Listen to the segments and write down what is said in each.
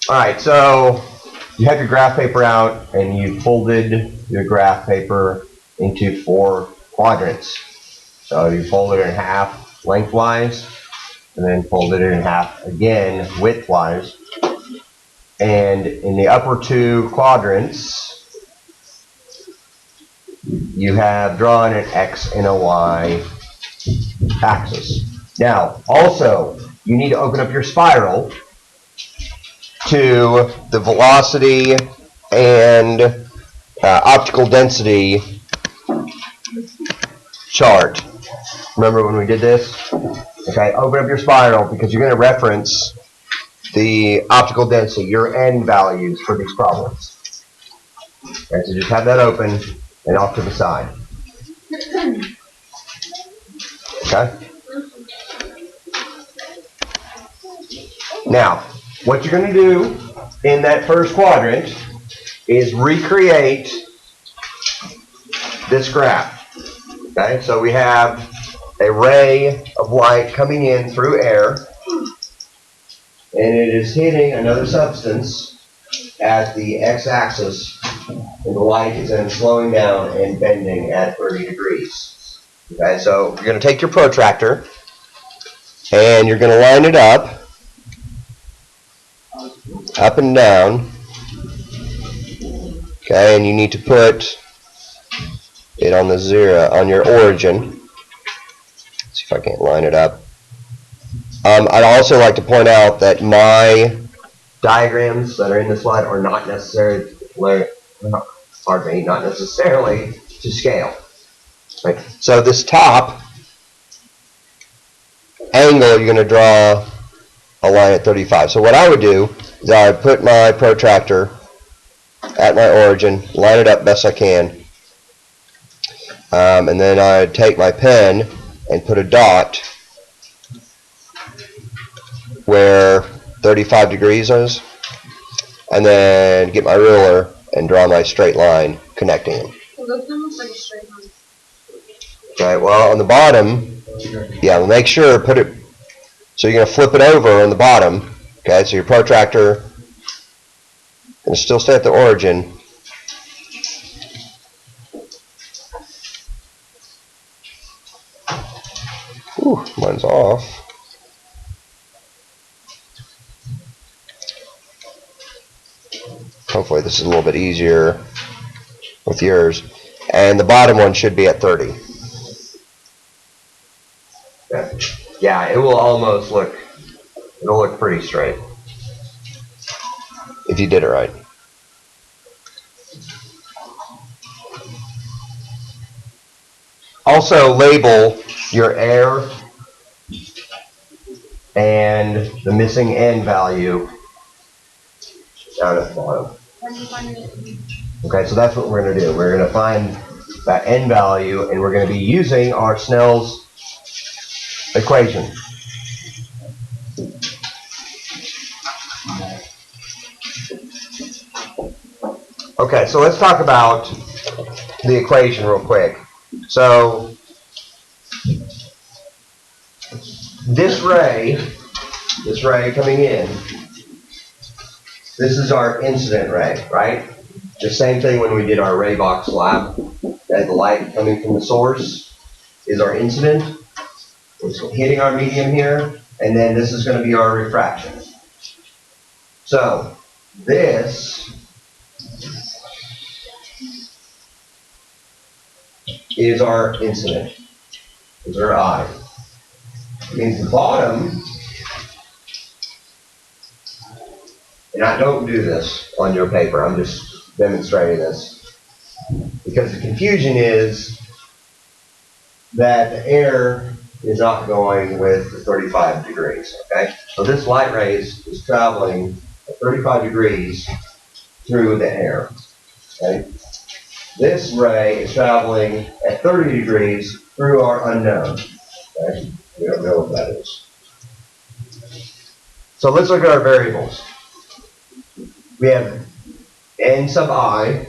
Alright, so you have your graph paper out and you folded your graph paper into 4 quadrants. So you fold it in half lengthwise and then fold it in half again widthwise. And in the upper 2 quadrants, you have drawn an X and a Y axis. Now, also, you need to open up your spiral to the velocity and optical density chart. Remember when we did this? Okay, open up your spiral because you're going to reference the optical density, your N values for these problems. Okay, so just have that open and off to the side. Okay? Now, what you're going to do in that first quadrant is recreate this graph. Okay, so we have a ray of light coming in through air, and it is hitting another substance at the x-axis, and the light is then slowing down and bending at 30 degrees. Okay, so you're going to take your protractor, and you're going to line it up and down. Okay, and you need to put it on the 0, on your origin. Let's see if I can't line it up. I'd also like to point out that my diagrams that are in the slide are not necessarily, not necessarily to scale. Right? So this top angle, you're going to draw a line at 35. So what I would do is I would put my protractor at my origin, line it up best I can, and then I'd take my pen and put a dot where 35 degrees is, and then get my ruler and draw my straight line connecting them. Well, those almost like a straight line. Okay, well on the bottom, yeah, make sure put it, so you're going to flip it over on the bottom. Okay, so your protractor and still stay at the origin. Ooh, mine's off. Hopefully this is a little bit easier with yours. And the bottom one should be at 30. Okay. Yeah, it will almost look, it'll look pretty straight if you did it right. Also label your air and the missing N value down at the bottom. Okay, so that's what we're going to do. We're going to find that N value, and we're going to be using our Snell's equation. Okay, so let's talk about the equation real quick. So this ray coming in, this is our incident ray, right? The same thing when we did our ray box lab. That the light coming from the source is our incident. It's hitting our medium here, and then this is going to be our refraction. So this is our incident. Is our I. It means the bottom, and I don't do this on your paper, I'm just demonstrating this, because the confusion is that the air is not going with the 35 degrees, okay? So this light ray is traveling at 35 degrees through the air, okay? This ray is traveling at 30 degrees through our unknown, okay? We don't know what that is. So let's look at our variables. We have N sub I,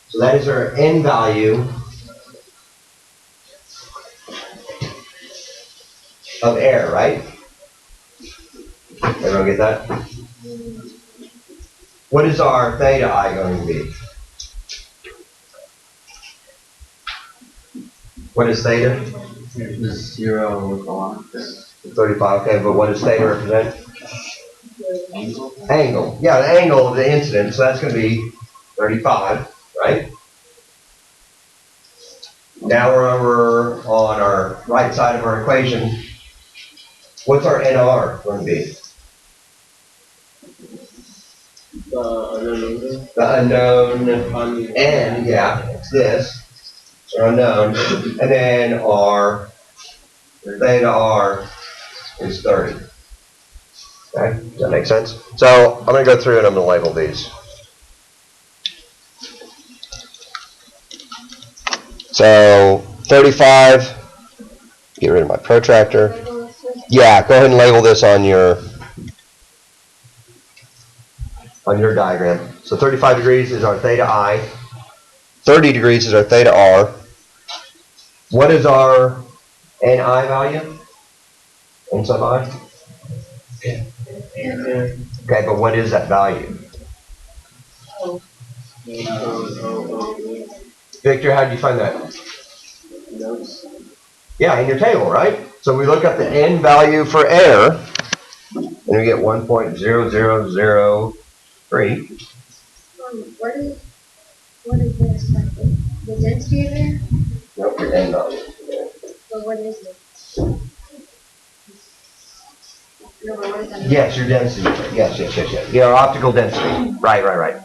so that is our N value of air, right? Everyone get that? What is our theta I going to be? What is theta? Is 0 with the line. 35, okay, but what does theta represent? Angle. Angle. Yeah, the angle of the incident, so that's going to be 35, right? Now we're over on our right side of our equation. What's our NR going to be? The unknown N, yeah, it's this. It's our unknown. And then our theta R is 30. Okay, does that make sense? So I'm going to go through and I'm going to label these. So 35, get rid of my protractor. Yeah, go ahead and label this on your diagram. So 35 degrees is our theta I. 30 degrees is our theta R. What is our NI value? N sub I? Okay, but what is that value? Victor, how did you find that? Yeah, in your table, right? So we look up the N value for air, and we get 1.0003. What is this? Like the density of air? Nope, your N value. So what is it? No, but what is that? Yes, your density. Yes. Your optical density. Right.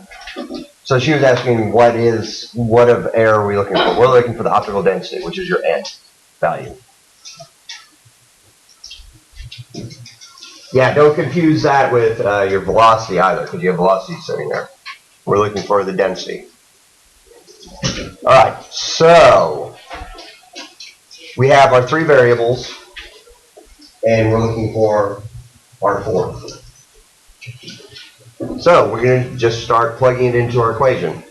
So she was asking what of air are we looking for? We're looking for the optical density, which is your N value. Yeah, don't confuse that with your velocity either, because you have velocity sitting there. We're looking for the density. All right, so we have our three variables, and we're looking for our fourth. So we're going to just start plugging it into our equation.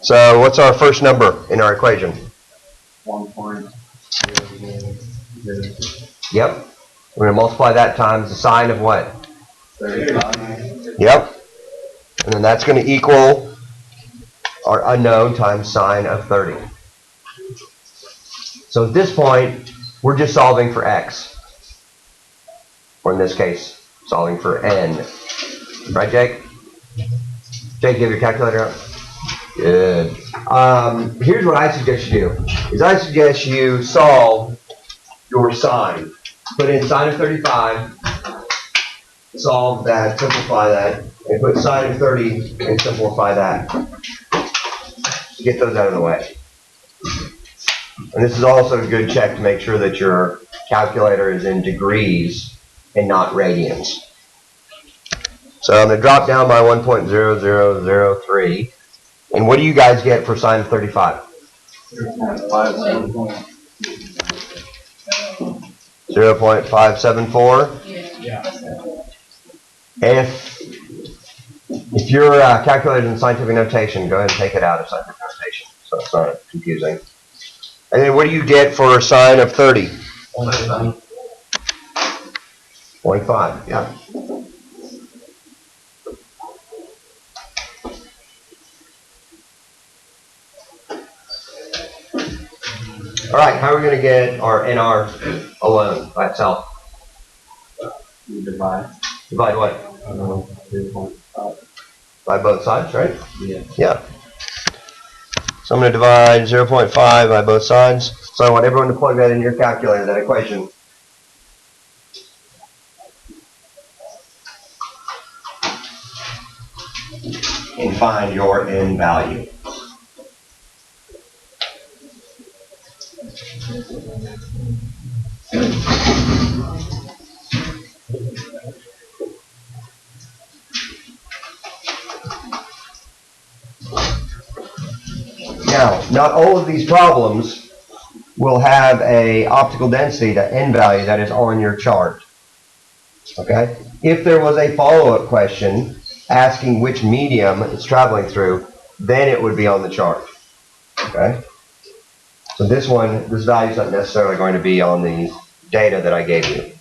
So what's our first number in our equation? 1.000. Yep. We're going to multiply that times the sine of what? 35. Yep. And then that's going to equal our unknown times sine of 30. So at this point, we're just solving for x. Or in this case, solving for n. Right, Jake? Jake, give your calculator out. Good. Here's what I suggest you do. I suggest you solve your sine. Put in sine of 35, solve that, simplify that, and put sine of 30 and simplify that. Get those out of the way. And this is also a good check to make sure that your calculator is in degrees and not radians. So I'm going to drop down by 1.0003. And what do you guys get for sine of 35? 0.574. If your calculator is in scientific notation, go ahead and take it out of scientific notation so it's not confusing. And then what do you get for sine of 30? 0.5, yeah. All right, how are we going to get our NR alone by itself? You divide. Divide what? 3.5. By both sides, right? Yeah. Yeah. So I'm going to divide 0.5 by both sides. So I want everyone to plug that in your calculator, that equation. And find your N value. Now, not all of these problems will have a optical density, the N value that is on your chart. Okay? If there was a follow-up question asking which medium it's traveling through, then it would be on the chart. Okay? So this value is not necessarily going to be on the data that I gave you.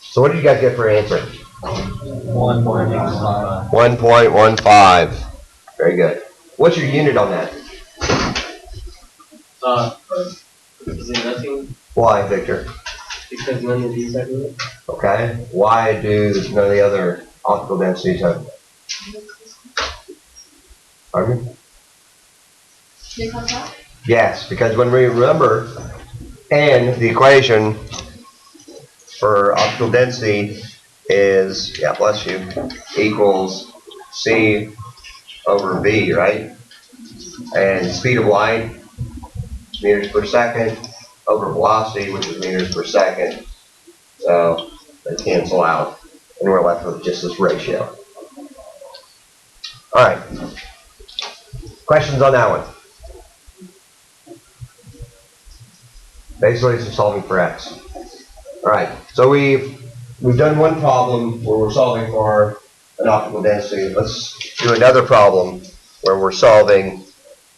So what did you guys get for an answer? 1.15. 1.15. Very good. What's your unit on that? Is it nothing? Why, Victor? Because none of these are good? Okay. Why do none of the other optical densities have? Pardon me? Yes, because when we remember, and the equation for optical density is, yeah, bless you, equals C over V, right? And speed of light, meters per second, over velocity, which is meters per second. So they cancel out, and we're left with just this ratio. All right. Questions on that one? Basically, it's solving for x. All right. So we've done one problem where we're solving for an optical density. Let's do another problem where we're solving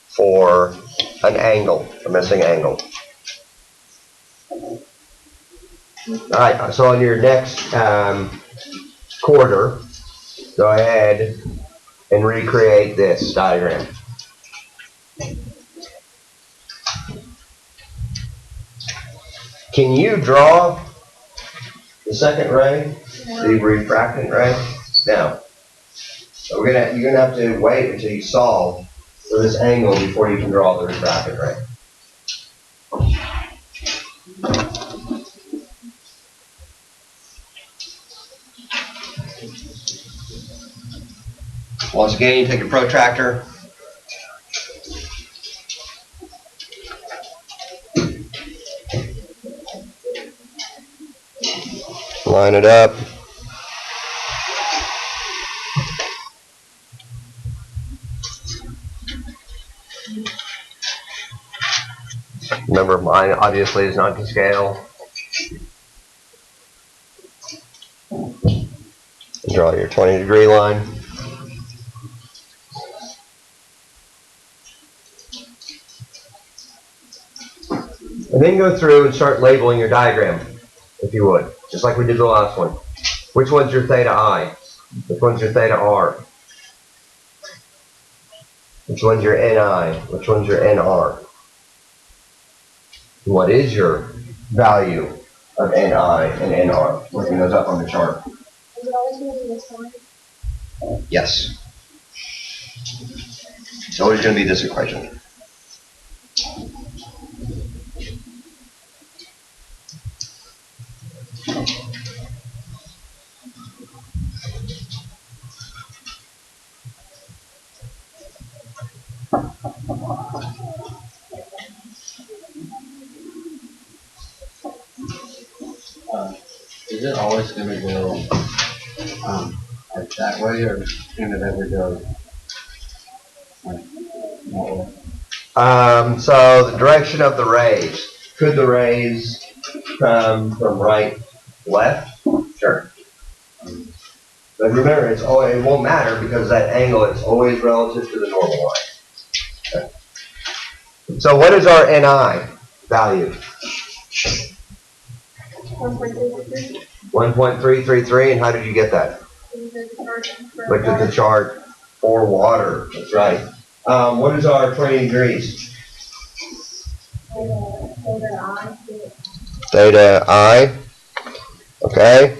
for an angle, a missing angle. All right. So on your next quarter, go ahead and recreate this diagram. Can you draw the second ray, the refractant ray? No. So you're gonna have to wait until you solve for this angle before you can draw the refractant ray. Once again, you take your protractor. Line it up. Remember, mine obviously is not to scale. Draw your 20-degree line. And then go through and start labeling your diagram, if you would, just like we did the last one. Which one's your theta I? Which one's your theta R? Which one's your NI? Which one's your NR? What is your value of NI and NR? Looking those up on the chart. Is it always going to be this one? Yes. It's always going to be this equation. Is it always going to go like that way, or can it ever go like that way? So the direction of the rays. Could the rays come from right, left? Sure. But remember, it won't matter because that angle is always relative to the normal line. Okay. So what is our NI value? 1.33. 1.333, and how did you get that? Looked at the chart for water. That's right. What is our 20 degrees? Theta I. Okay.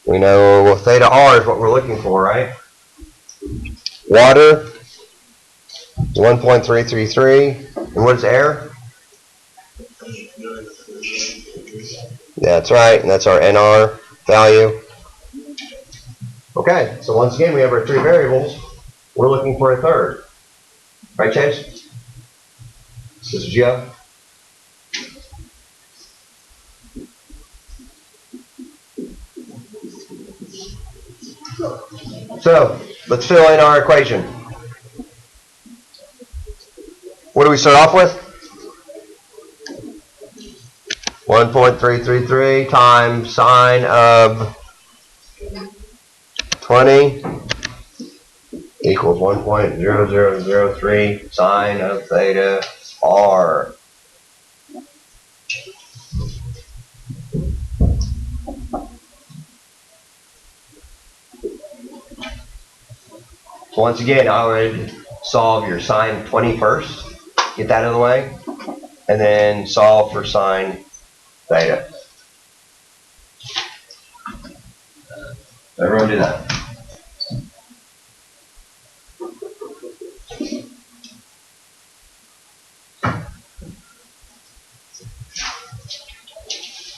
We know theta R is what we're looking for, right? Water, 1.333. And what is air? That's right, and that's our NR value. Okay, so once again, we have our three variables. We're looking for a third. Right, Chase? This is Joe. So, let's fill in our equation. What do we start off with? 1.333 times sine of 20 equals 1.0003 sine of theta R. So once again, I would solve your sine 20 first, get that out of the way, and then solve for sine theta. Everyone do that.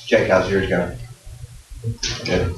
Jake, how's yours going? Good.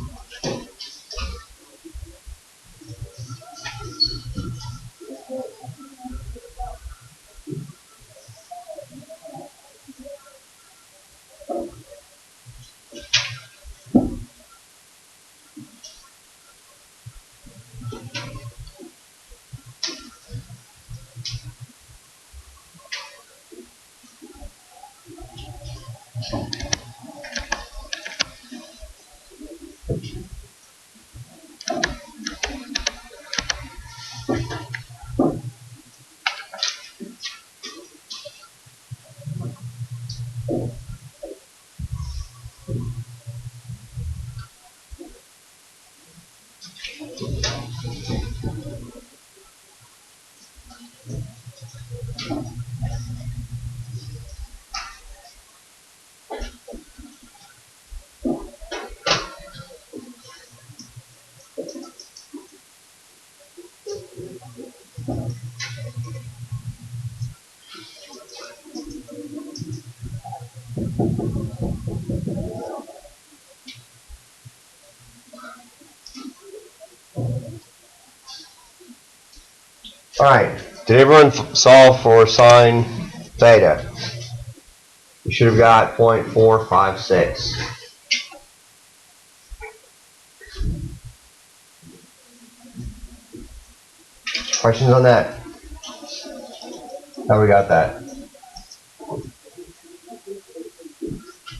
All right, did everyone solve for sine theta? You should have got 0.456. Questions on that? How we got that?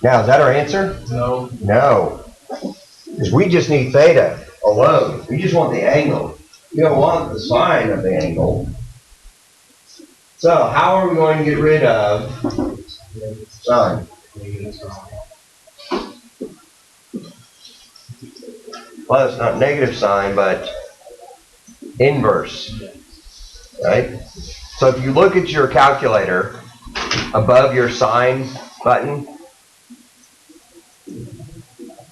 Now, is that our answer? No. No. Because we just need theta alone. We just want the angle. We don't want the sine of the angle. So, how are we going to get rid of sine? Well, it's not negative sine, but inverse. Right? So if you look at your calculator above your sine button,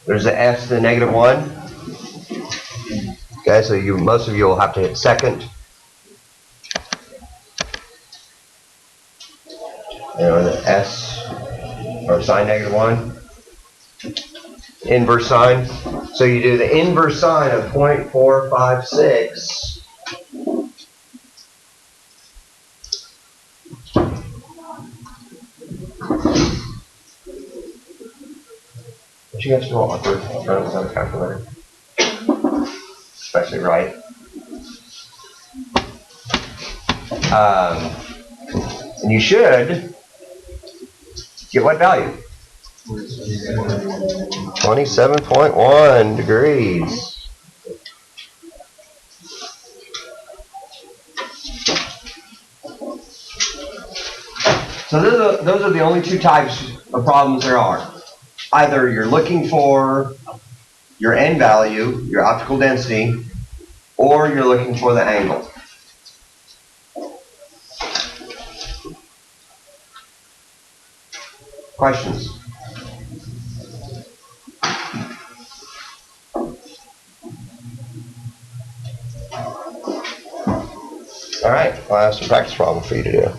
there's an S to the -1. Okay, so most of you will have to hit second. The S or sine -1. Inverse sine. So you do the inverse sine of 0.456. But you guys feel awkward trying to on a calculator. Especially right. And you should get what value? 27.1 degrees. So those are the only two types of problems there are. Either you're looking for your n value, your optical density, or you're looking for the angle. Questions? All right, I'll have some practice problems for you to do.